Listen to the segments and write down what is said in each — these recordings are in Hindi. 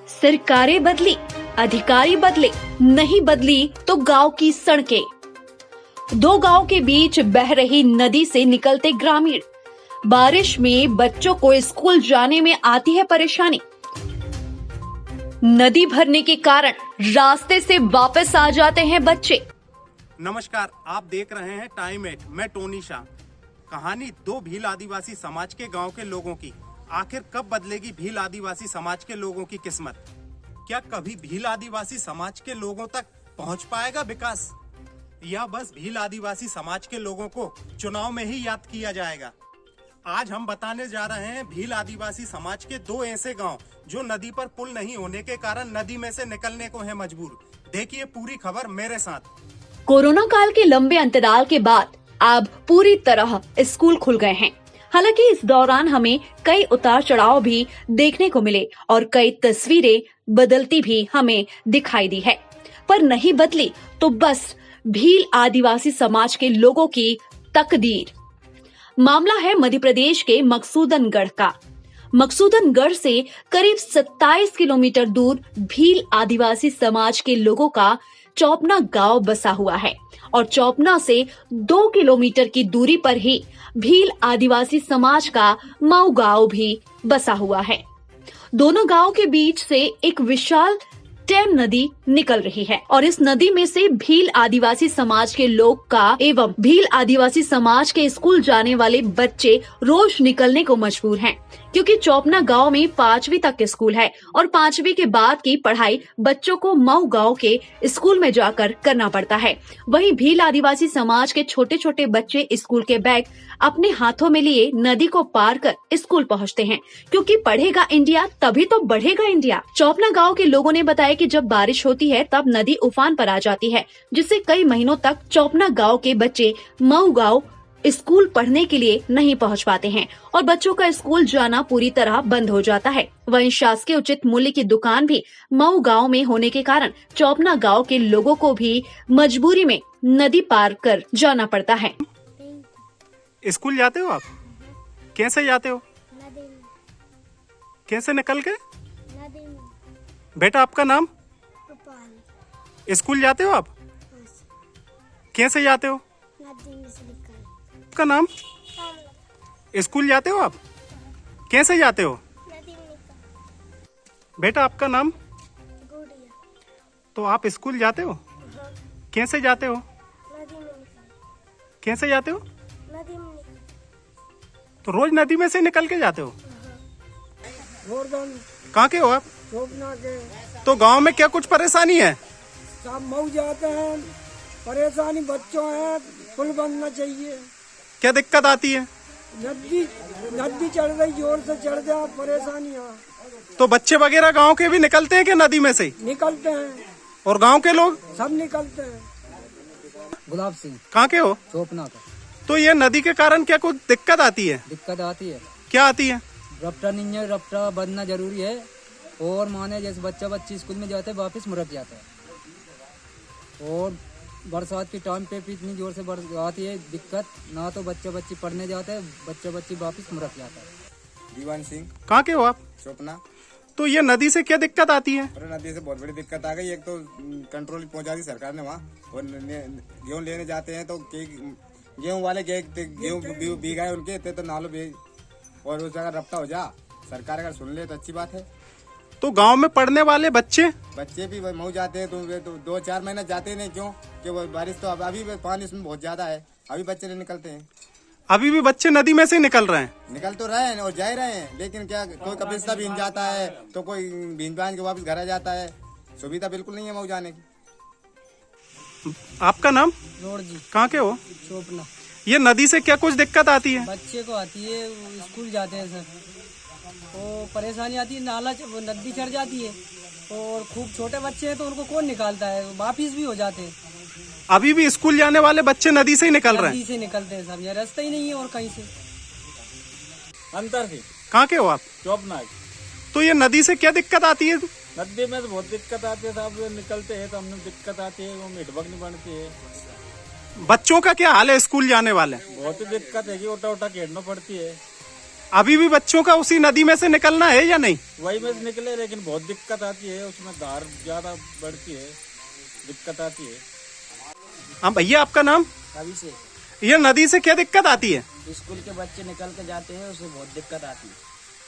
सरकारें बदली, अधिकारी बदले, नहीं बदली तो गांव की सड़कें। दो गांव के बीच बह रही नदी से निकलते ग्रामीण। बारिश में बच्चों को स्कूल जाने में आती है परेशानी। नदी भरने के कारण रास्ते से वापस आ जाते हैं बच्चे। नमस्कार, आप देख रहे हैं टाइम 8। मैं टोनी शाह। कहानी दो भील आदिवासी समाज के गांव के लोगों की। आखिर कब बदलेगी भील आदिवासी समाज के लोगों की किस्मत? क्या कभी भील आदिवासी समाज के लोगों तक पहुंच पाएगा विकास, या बस भील आदिवासी समाज के लोगों को चुनाव में ही याद किया जाएगा? आज हम बताने जा रहे हैं भील आदिवासी समाज के दो ऐसे गांव जो नदी पर पुल नहीं होने के कारण नदी में से निकलने को है मजबूर। देखिए पूरी खबर मेरे साथ। कोरोना काल के लंबे अंतराल के बाद अब पूरी तरह स्कूल खुल गए हैं। हालांकि इस दौरान हमें कई उतार चढ़ाव भी देखने को मिले और कई तस्वीरें बदलती भी हमें दिखाई दी है, पर नहीं बदली तो बस भील आदिवासी समाज के लोगों की तकदीर। मामला है मध्य प्रदेश के मकसूदनगढ़ का। मकसूदनगढ़ से करीब 27 किलोमीटर दूर भील आदिवासी समाज के लोगों का चौपना गांव बसा हुआ है और चौपना से 2 किलोमीटर की दूरी पर ही भील आदिवासी समाज का मऊ गांव भी बसा हुआ है। दोनों गांव के बीच से एक विशाल टैम नदी निकल रही है और इस नदी में से भील आदिवासी समाज के लोग का एवं भील आदिवासी समाज के स्कूल जाने वाले बच्चे रोज निकलने को मजबूर हैं, क्योंकि चौपना गांव में 5वीं तक स्कूल है और 5वीं के बाद की पढ़ाई बच्चों को मऊ गांव के स्कूल में जाकर करना पड़ता है। वहीं भील आदिवासी समाज के छोटे छोटे बच्चे स्कूल के बैग अपने हाथों में लिए नदी को पार कर स्कूल पहुंचते हैं, क्योंकि पढ़ेगा इंडिया तभी तो बढ़ेगा इंडिया। चौपना गांव के लोगों ने बताया कि जब बारिश होती है तब नदी उफान पर आ जाती है, जिससे कई महीनों तक चौपना गांव के बच्चे मऊ गांव स्कूल पढ़ने के लिए नहीं पहुंच पाते हैं और बच्चों का स्कूल जाना पूरी तरह बंद हो जाता है। वहीं शासकीय उचित मूल्य की दुकान भी मऊ गांव में होने के कारण चौपना गांव के लोगों को भी मजबूरी में नदी पार कर जाना पड़ता है। स्कूल जाते हो आप? कैसे जाते हो? नदी में। कैसे निकल के? नदी में। बेटा आपका नाम? गोपाल। स्कूल जाते हो आप? कैसे जाते हो? नदी में से निकल। आपका नाम? स्कूल जाते हो आप? कैसे जाते हो? नदी में निकल। बेटा आपका नाम? गुड़िया। तो आप स्कूल जाते हो? कैसे जाते हो? नदी में निकल। कैसे जाते हो? नदी में निकल। तो रोज नदी में से निकल के जाते हो? कहाँ के हो आप? चौपना के। तो गांव में क्या कुछ परेशानी है? सब मऊ जाते हैं, परेशानी बच्चों है, पुल बनना चाहिए। क्या दिक्कत आती है? नदी चढ़ रही, जोर से चढ़ जा, परेशानियाँ। तो बच्चे वगैरह गांव के भी निकलते हैं क्या नदी में से? निकलते हैं, और गांव के लोग? सब निकलते हैं। गुलाब सिंह। कहाँ के हो? चौपना का। तो ये नदी के कारण क्या कुछ दिक्कत आती है? दिक्कत आती है। क्या आती है? रफ्ता नहीं है, रफ्ता बनना जरूरी है। और माने जैसे बच्चे स्कूल में जाते हैं वापस मुरक जाता है। और बरसात के टाइम पे भी इतनी जोर से आती है दिक्कत, ना तो बच्चे पढ़ने जाते हैं, बच्चे वापस मुरक जाता है। दीवान सिंह। कहाँ के हो आप? चौपना। तो ये नदी से क्या दिक्कत आती है? अरे नदी से बहुत बड़ी दिक्कत आ गई। एक तो कंट्रोल पहुंचा दी सरकार ने वहाँ, और गेहूँ लेने जाते हैं तो गेहूँ वाले गेहूँ बीघा है उनके, इतने तो नालों भी, और उस जगह रफ्ता हो जा। सरकार अगर सुन ले तो अच्छी बात है। तो गांव में पढ़ने वाले बच्चे भी मऊ जाते हैं तो 2-4 महीने जाते नहीं, क्यों कि वो बारिश तो अभी पानी इसमें बहुत ज्यादा है, अभी बच्चे नहीं निकलते हैं। अभी भी बच्चे नदी में से निकल रहे हैं? निकल तो रहे हैं और जा रहे हैं, लेकिन क्या कोई कपिस्ता भीन जाता है तो कोई भीन भान के वापस घर आ जाता है। सुविधा बिल्कुल नहीं है मऊ जाने की। आपका नाम? रोड जी। कहाँ के हो? चौपना। ये नदी से क्या कुछ दिक्कत आती है? बच्चे को आती है, वो स्कूल जाते हैं सर, तो परेशानी आती है। नाला वो नदी चढ़ जाती है और खूब छोटे बच्चे हैं तो उनको कौन निकालता है, वापिस भी हो जाते हैं। अभी भी स्कूल जाने वाले बच्चे नदी से ही निकल रहे हैं? नदी से निकलते हैं सब, यहाँ रास्ता ही नहीं है और कहीं से। अंतर थी। कहाँ के हो आप? चौपना। तो ये नदी से क्या दिक्कत आती है? नदी में तो बहुत दिक्कत आती है साहब, निकलते हैं तो हमने दिक्कत आती है, वो मिटबक नहीं बनती है। बच्चों का क्या हाल है स्कूल जाने वाले? बहुत ही दिक्कत है कि ओटा खेलना पड़ती है। अभी भी बच्चों का उसी नदी में से निकलना है या नहीं? वही में से निकले, लेकिन बहुत दिक्कत आती है, उसमें धार ज्यादा बढ़ती है, दिक्कत आती है। हाँ भैया, आपका नाम? अभी से ये नदी से क्या दिक्कत आती है? स्कूल के बच्चे निकल के जाते हैं, उससे बहुत दिक्कत आती है।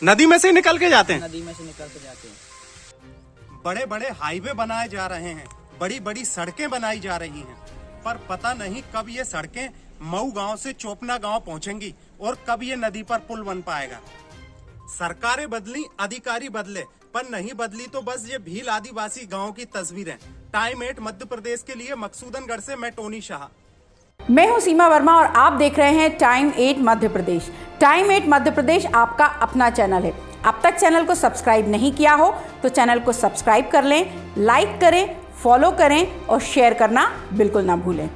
नदी में से ही निकल के जाते हैं? नदी में से निकल के जाते हैं। बड़े बड़े हाईवे बनाए जा रहे हैं, बड़ी बड़ी सड़कें बनाई जा रही हैं, पर पता नहीं कब ये सड़कें मऊ गांव से चोपना गांव पहुंचेंगी और कब ये नदी पर पुल बन पाएगा। सरकारें बदली, अधिकारी बदले, पर नहीं बदली तो बस ये भील आदिवासी गांव की तस्वीरें। टाइम 8 मध्य प्रदेश के लिए मकसूदनगढ़ से मैं टोनी शाह। मैं हूं सीमा वर्मा और आप देख रहे हैं टाइम 8 मध्य प्रदेश। टाइम 8 मध्य प्रदेश आपका अपना चैनल है। अब तक चैनल को सब्सक्राइब नहीं किया हो तो चैनल को सब्सक्राइब कर लें, लाइक करें, फॉलो करें और शेयर करना बिल्कुल ना भूलें।